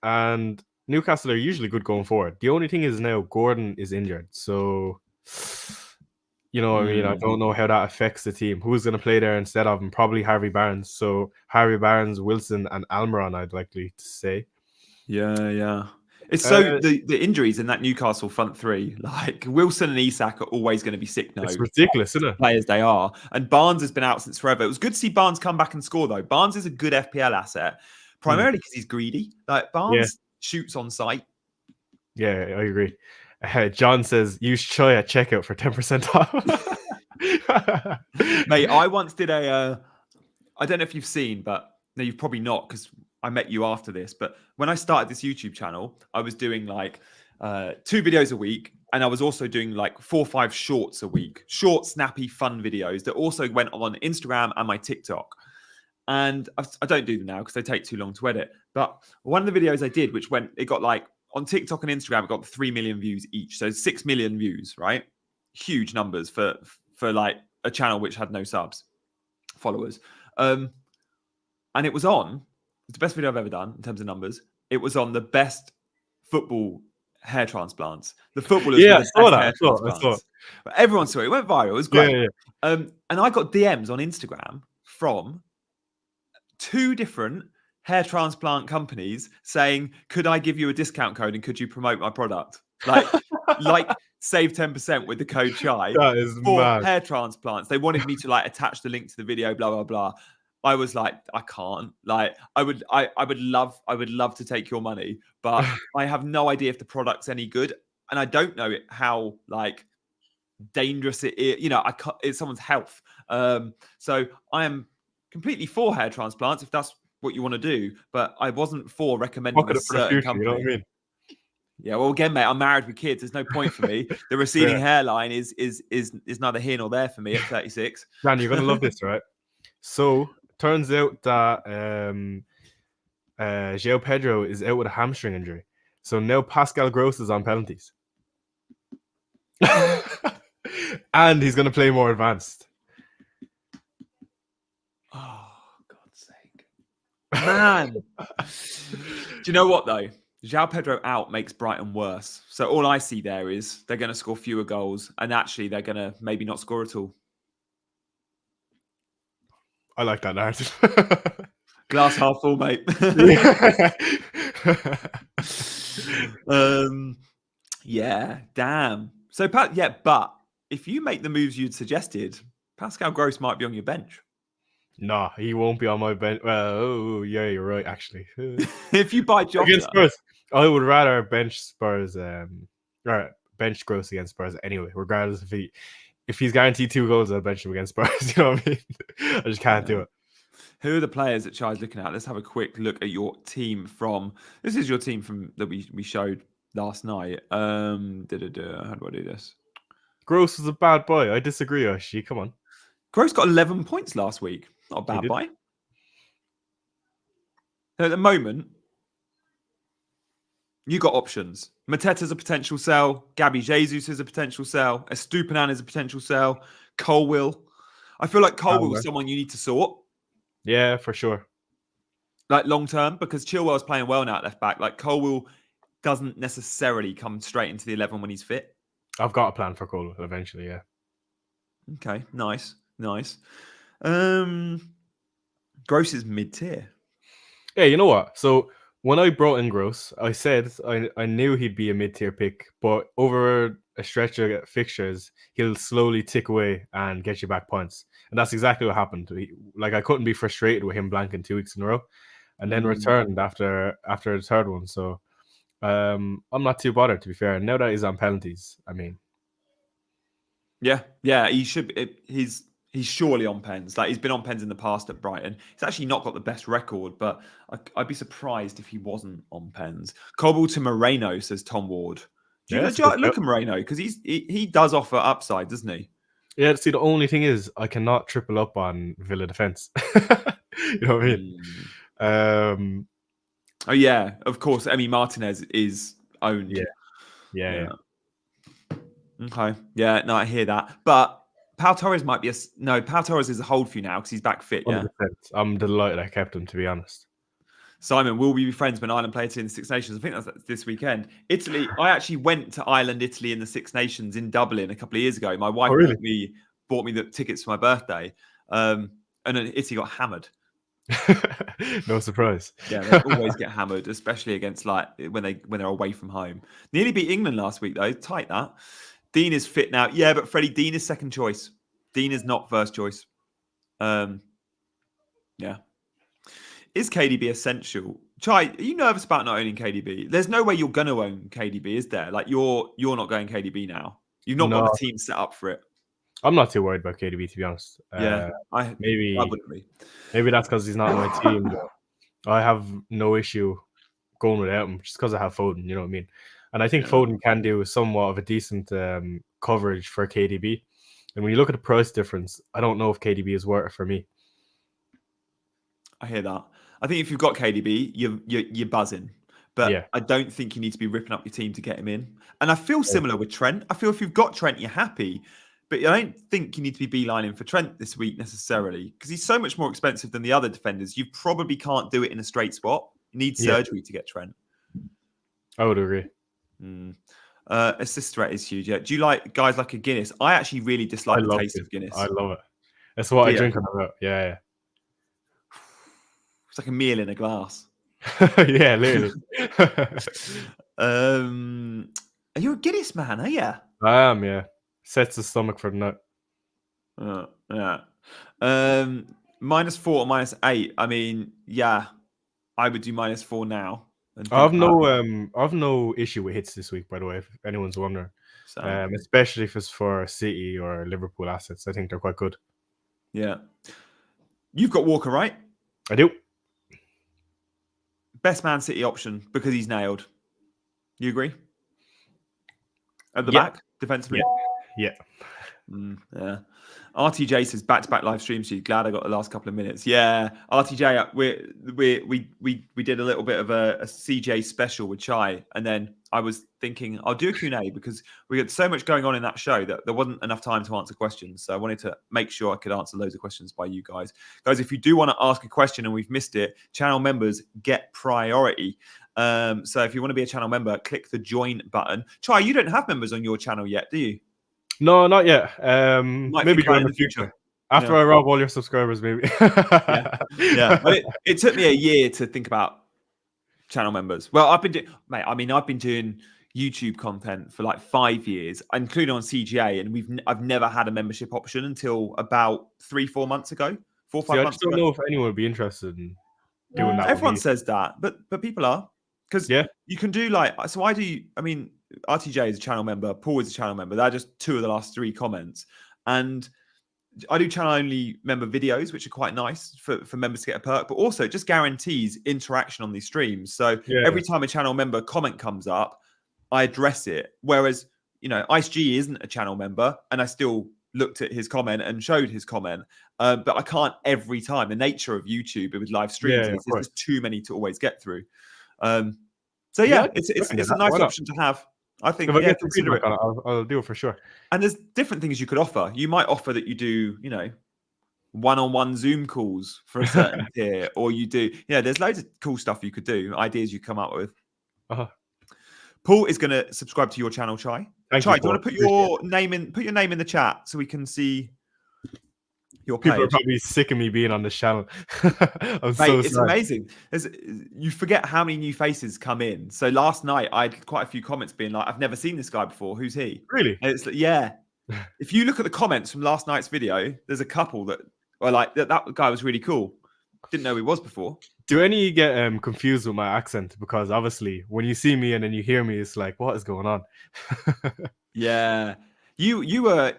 And Newcastle are usually good going forward. The only thing is now Gordon is injured. So, you know what I mean? I don't know how that affects the team. Who's going to play there instead of him? Probably Harvey Barnes. So, Harvey Barnes, Wilson, and Almiron, I'd likely to say. Yeah. It's so the injuries in that Newcastle front three, like Wilson and Isak, are always going to be sick now. It's ridiculous, isn't it? Players they are. And Barnes has been out since forever. It was good to see Barnes come back and score, though. Barnes is a good FPL asset, primarily because he's greedy. Like Barnes shoots on sight. Yeah, I agree. John says, use Choi at checkout for 10% off. Mate, I once did I don't know if you've seen, but no, you've probably not, because I met you after this. But when I started this YouTube channel, I was doing like 2 videos a week. And I was also doing like 4 or 5 shorts a week. Short, snappy, fun videos that also went on Instagram and my TikTok. And I don't do them now because they take too long to edit. But one of the videos I did, it got like on TikTok and Instagram, it got 3 million views each. So 6 million views, right? Huge numbers for like a channel which had no followers. And it was the best video I've ever done in terms of numbers. It was on the best football hair transplants. The footballers were the best hair transplants. But everyone saw it. It went viral. It was great. Yeah. And I got DMs on Instagram from 2 different hair transplant companies saying, could I give you a discount code and could you promote my product? Like save 10% with the code CHAI for mad. hair transplants. They wanted me to like attach the link to the video, blah, blah, blah. I was like, I can't. Like, I would love to take your money, but I have no idea if the product's any good, and I don't know how like dangerous it is. You know, it's someone's health. So I am completely for hair transplants if that's what you want to do, but I wasn't for recommending a certain company. You know what I mean? Yeah, well, again, mate, I'm married with kids. There's no point for me. The receding hairline is neither here nor there for me at 36. Dan, you're gonna love this, right? So turns out that João Pedro is out with a hamstring injury. So now Pascal Gross is on penalties. And he's going to play more advanced. Oh, God's sake. Man. Do you know what, though? João Pedro out makes Brighton worse. So all I see there is they're going to score fewer goals, and actually they're going to maybe not score at all. I like that narrative. Glass half full, mate. Yeah, damn. So, but if you make the moves you'd suggested, Pascal Gross might be on your bench. Nah, he won't be on my bench. Well, yeah, you're right, actually. If you buy Jota against Spurs, I would rather bench Spurs, or bench Gross against Spurs anyway, regardless if he's guaranteed 2 goals, I'll bench him against Spurs. You know what I mean? I just can't do it. Who are the players that Chai's looking at? Let's have a quick look at your team this is your team from that we showed last night. How do I do this? Gross was a bad boy. I disagree, Oshie. Come on. Gross got 11 points last week. Not a bad boy. At the moment, you got options. Mateta's a potential sell. Gabby Jesus is a potential sell. Estupinan is a potential sell. Colwill. I feel like Colwill is someone you need to sort. Yeah, for sure. Like long term, because Chilwell's playing well now at left back. Like Colwill doesn't necessarily come straight into the 11 when he's fit. I've got a plan for Colwill eventually, yeah. Okay, nice. Gross is mid-tier. Yeah, you know what? So when I brought in Gross, I said I knew he'd be a mid-tier pick, but over a stretch of fixtures, he'll slowly tick away and get you back points. And that's exactly what happened. I couldn't be frustrated with him blanking 2 weeks in a row, and then returned after the third one. So I'm not too bothered, to be fair. Now that he's on penalties, I mean, yeah, he should. He's surely on pens. Like he's been on pens in the past at Brighton. He's actually not got the best record, but I'd be surprised if he wasn't on pens. Cobble to Moreno, says Tom Ward. Do you look at Moreno? Because he does offer upside, doesn't he? Yeah, see, the only thing is I cannot triple up on Villa defense. You know what I mean? Oh, yeah, of course. Emi Martinez is owned. Yeah. Okay. Yeah, no, I hear that. But Pau Torres might be no. Pau Torres is a hold for you now because he's back fit. Yeah. 100%. I'm delighted I kept him, to be honest. Simon, will we be friends when Ireland play Italy in the Six Nations? I think that's this weekend. Italy. I actually went to Ireland, Italy in the Six Nations in Dublin a couple of years ago. My wife bought me the tickets for my birthday, and then Italy got hammered. No surprise. Yeah, they always get hammered, especially against like when they're away from home. Nearly beat England last week though. Tight that. Dean is fit now. Yeah, but Freddie, Dean is second choice. Dean is not first choice. Yeah. Is KDB essential? Chai, are you nervous about not owning KDB? There's no way you're going to own KDB, is there? Like you're not going KDB now. You've not got a team set up for it. I'm not too worried about KDB, to be honest. Yeah, maybe I wouldn't be. Maybe that's because he's not on my team. But I have no issue going without him just because I have Foden. You know what I mean? And I think Foden can do somewhat of a decent coverage for KDB. And when you look at the price difference, I don't know if KDB is worth it for me. I hear that. I think if you've got KDB, you're buzzing. But I don't think you need to be ripping up your team to get him in. And I feel similar with Trent. I feel if you've got Trent, you're happy. But I don't think you need to be beelining for Trent this week necessarily because he's so much more expensive than the other defenders. You probably can't do it in a straight swap. You need surgery to get Trent. I would agree. Assist threat is huge. Yeah. Do you like guys like a Guinness? I actually really dislike the taste of Guinness. I love it. That's what I drink on the road. Yeah. It's like a meal in a glass. Yeah, literally. Are you a Guinness man? Are you? I am. Yeah. Sets the stomach for the night. Yeah. -4 or -8. I mean, yeah, I would do -4 now. I have no issue with hits this week, by the way, if anyone's wondering. Especially if it's for City or Liverpool assets. I think they're quite good. Yeah. You've got Walker, right? I do. Best Man City option because he's nailed. You agree? At the back, defensively? Yeah. Yeah. RTJ says back-to-back live streams. She's glad I got the last couple of minutes. Yeah, RTJ, we did a little bit of a CJ special with Chai, and then I was thinking I'll do a Q&A because we had so much going on in that show that there wasn't enough time to answer questions. So I wanted to make sure I could answer loads of questions by you guys. Guys, if you do want to ask a question and we've missed it, channel members get priority. So if you want to be a channel member, click the join button. Chai, you don't have members on your channel yet, do you? No, not yet. Maybe in the future. After I rob all your subscribers, maybe. Yeah. But it took me a year to think about channel members. Well, I've been doing YouTube content for like 5 years, including on CGA, and I've never had a membership option until about 3-4 months ago. 4 or 5 months ago. I just don't know if anyone would be interested in doing that. Everyone says that, but people are. Because you can do RTJ is a channel member, Paul is a channel member. They're just 2 of the last 3 comments. And I do channel only member videos, which are quite nice for members to get a perk, but also it just guarantees interaction on these streams. So every time a channel member comment comes up, I address it. Whereas, Ice G isn't a channel member and I still looked at his comment and showed his comment. But I can't every time. The nature of YouTube with live streams is there's too many to always get through. It's a nice option to have. I think if I get consider it. I'll do it for sure. And there's different things you could offer. You might offer that you do, one-on-one Zoom calls for a certain tier, or you do, there's loads of cool stuff you could do, ideas you come up with. Paul is going to subscribe to your channel, Chai. Chai, do you want to put your name in the chat so we can see your page? People are probably sick of me being on this channel. It's amazing. You forget how many new faces come in. So last night I had quite a few comments being like, "I've never seen this guy before. Who's he?" Really? And it's like, yeah. If you look at the comments from last night's video, there's a couple that are like, that guy was really cool. Didn't know who he was before. Do any get confused with my accent? Because obviously, when you see me and then you hear me, it's like, what is going on? Yeah. You were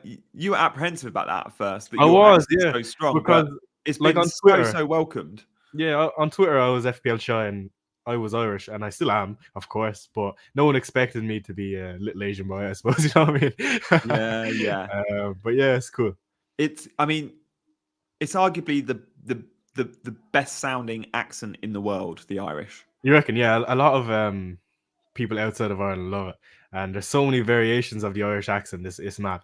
apprehensive about that at first, but I was so strong because it's been on Twitter, so welcomed. Yeah, on Twitter I was FPL shy and I was Irish, and I still am, of course, but no one expected me to be a little Asian boy, I suppose. You know what I mean? Yeah. But yeah, it's cool. It's arguably the best sounding accent in the world, the Irish. You reckon? Yeah, a lot of people outside of Ireland love it. And there's so many variations of the Irish accent. It's mad.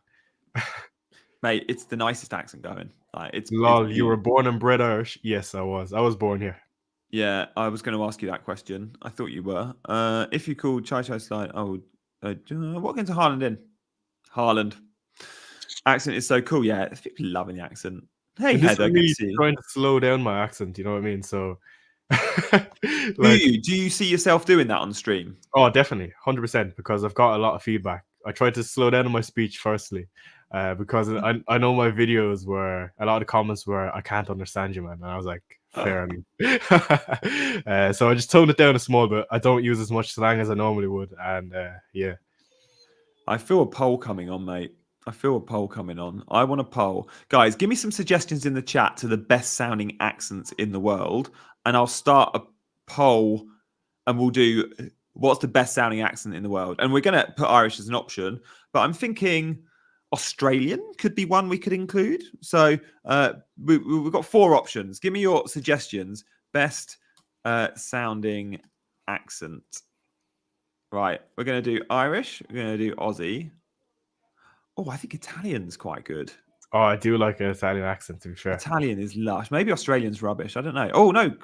Mate, it's the nicest accent going. Like it's Lol, you were beautiful. born and bred Irish? Yes, I was. I was born here. Yeah, I was going to ask you that question. I thought you were. If you called Chai Slide, what into Haaland in? Haaland. Accent is so cool. Yeah, people loving the accent. Hey, And this Heather, is good to me see you. trying to slow down my accent, you know what I mean? So, Do you see yourself doing that on the stream? Oh, definitely, 100%, because I've got a lot of feedback. I tried to slow down my speech firstly, because I know my videos were a lot of the comments were I can't understand you, man, and I was like, fair enough. So I just toned it down a small bit. I don't use as much slang as I normally would, and yeah. I feel a poll coming on, mate. I feel a poll coming on. I want a poll. Guys, give me some suggestions in the chat to the best sounding accents in the world, and I'll start a poll and we'll do what's the best sounding accent in the world. And we're going to put Irish as an option, but I'm thinking Australian could be one we could include. So we've got 4 options. Give me your suggestions. Best sounding accent. Right. We're going to do Irish. We're going to do Aussie. Oh, I think Italian's quite good. Oh, I do like an Italian accent, to be fair. Italian is lush. Maybe Australian's rubbish. I don't know. Oh, no.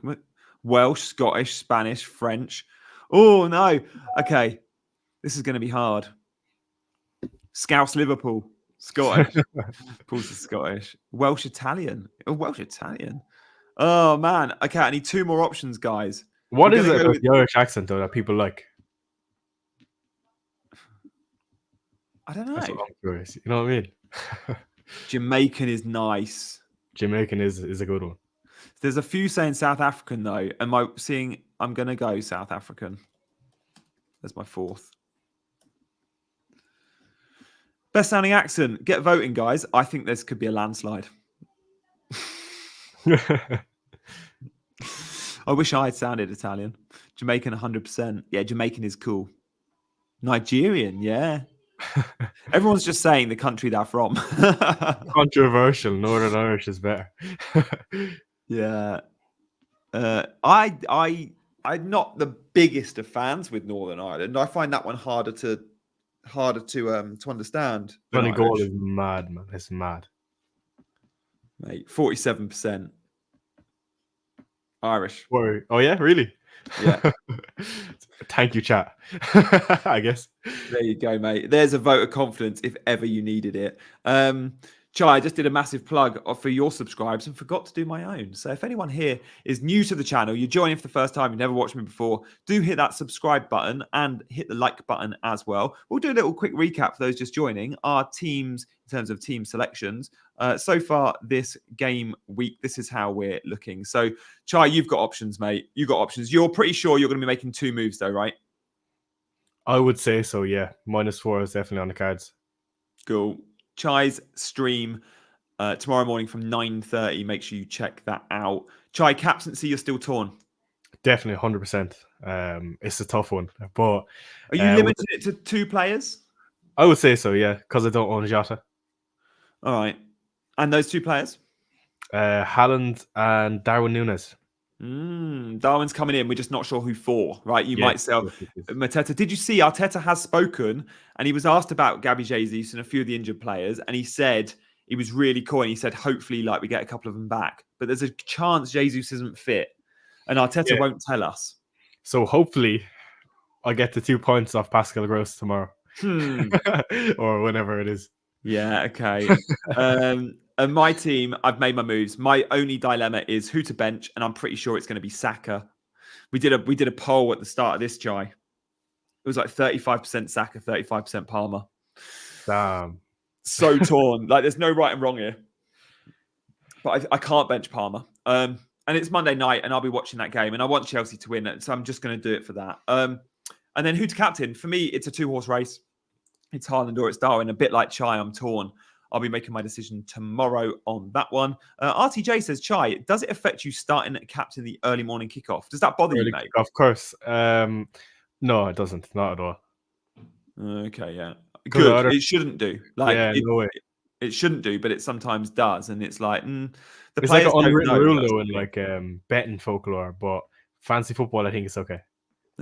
Welsh, Scottish, Spanish, French. Oh, no. Okay. This is going to be hard. Scouse, Liverpool. Scottish. Paul's Scottish. Welsh, Italian. Oh, Welsh, Italian. Oh, man. Okay, I need 2 more options, guys. What is it about the Irish accent, though, that people like? I don't know. That's what I'm curious. You know what I mean? Jamaican is nice. Jamaican is a good one. There's a few saying South African, though. I'm going to go South African. That's my 4th. Best sounding accent. Get voting, guys. I think this could be a landslide. I wish I had sounded Italian. Jamaican, 100%. Yeah, Jamaican is cool. Nigerian, yeah. Everyone's just saying the country they're from. Controversial. Northern Irish is better. Yeah. I'm not the biggest of fans with Northern Ireland. I find that one harder to understand. Donegal is mad, man. It's mad. Mate, 47% Irish. Whoa. Oh yeah, really? Yeah. Thank you, chat. I guess. There you go, mate. There's a vote of confidence if ever you needed it. Chai, I just did a massive plug for your subscribes and forgot to do my own. So if anyone here is new to the channel, you're joining for the first time, you've never watched me before, do hit that subscribe button and hit the like button as well. We'll do a little quick recap for those just joining. Our teams, in terms of team selections, so far this game week, this is how we're looking. So Chai, you've got options, mate. You've got options. You're pretty sure you're going to be making 2 moves though, right? I would say so, yeah. -4 is definitely on the cards. Cool. Chai's stream tomorrow morning from 9:30. Make sure you check that out. Chai, captaincy, you're still torn. Definitely 100%. It's a tough one, but are you limiting it to 2 players? I would say so, yeah, because I don't own Jota. All right, and those 2 players, Haaland and Darwin Núñez. Darwin's coming in. We're just not sure who for, right? You might sell Mateta. Did you see Arteta has spoken and he was asked about Gabby Jesus and a few of the injured players, and he said he was really cool. And he said, hopefully, like we get a couple of them back, but there's a chance Jesus isn't fit, and Arteta won't tell us. So hopefully, I get the 2 points off Pascal Gross tomorrow, or whenever it is. Yeah. Okay. And my team, I've made my moves. My only dilemma is who to bench, and I'm pretty sure it's going to be Saka. We did a poll at the start of this, Jai. It was like 35% Saka, 35% Palmer. Damn. So torn. Like there's no right and wrong here. But I can't bench Palmer. And it's Monday night, and I'll be watching that game, and I want Chelsea to win, so I'm just going to do it for that. And then who to captain? For me, it's a 2-horse race. It's Haaland or it's Darwin. A bit like Chai, I'm torn. I'll be making my decision tomorrow on that one. RTJ says, Chai, does it affect you starting at captain the early morning kickoff? Does that bother you, mate? Of course. No, it doesn't. Not at all. Okay, yeah. Good. It shouldn't do. Like, no way. It shouldn't do, but it sometimes does. And it's like, the it's like an unwritten rule, though, in like betting folklore, but fancy football, I think it's okay.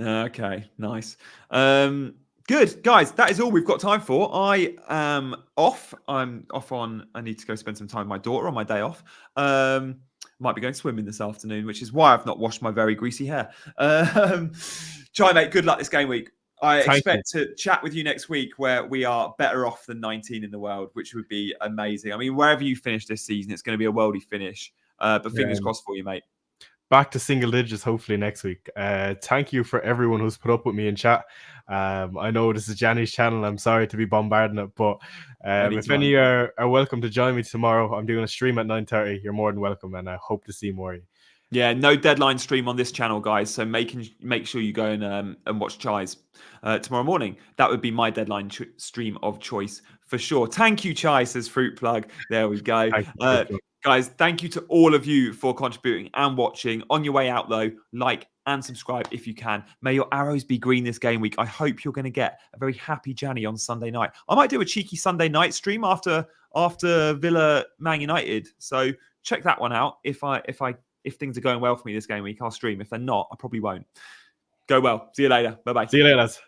Okay, nice. Good, guys. That is all we've got time for. I am off. I need to go spend some time with my daughter on my day off. Might be going swimming this afternoon, which is why I've not washed my very greasy hair. Try, mate. Good luck this game week. I expect to chat with you next week where we are better off than 19 in the world, which would be amazing. I mean, wherever you finish this season, it's going to be a worldy finish. But fingers crossed for you, mate. Back to single digits hopefully next week. Thank you for everyone who's put up with me in chat. I know this is Gianni's channel. I'm sorry to be bombarding it, but if any are welcome to join me tomorrow, I'm doing a stream at 9:30. You're more than welcome, and I hope to see more of you. Yeah, no deadline stream on this channel, guys. So make sure you go and watch Chai's tomorrow morning. That would be my deadline stream of choice for sure. Thank you, Chai, says Fruit Plug. There we go. Guys, thank you to all of you for contributing and watching. On your way out, though, like and subscribe if you can. May your arrows be green this game week. I hope you're going to get a very happy Janny on Sunday night. I might do a cheeky Sunday night stream after Villa Man United. So check that one out. If things are going well for me this game week, I'll stream. If they're not, I probably won't. Go well. See you later. Bye-bye. See you later, lads.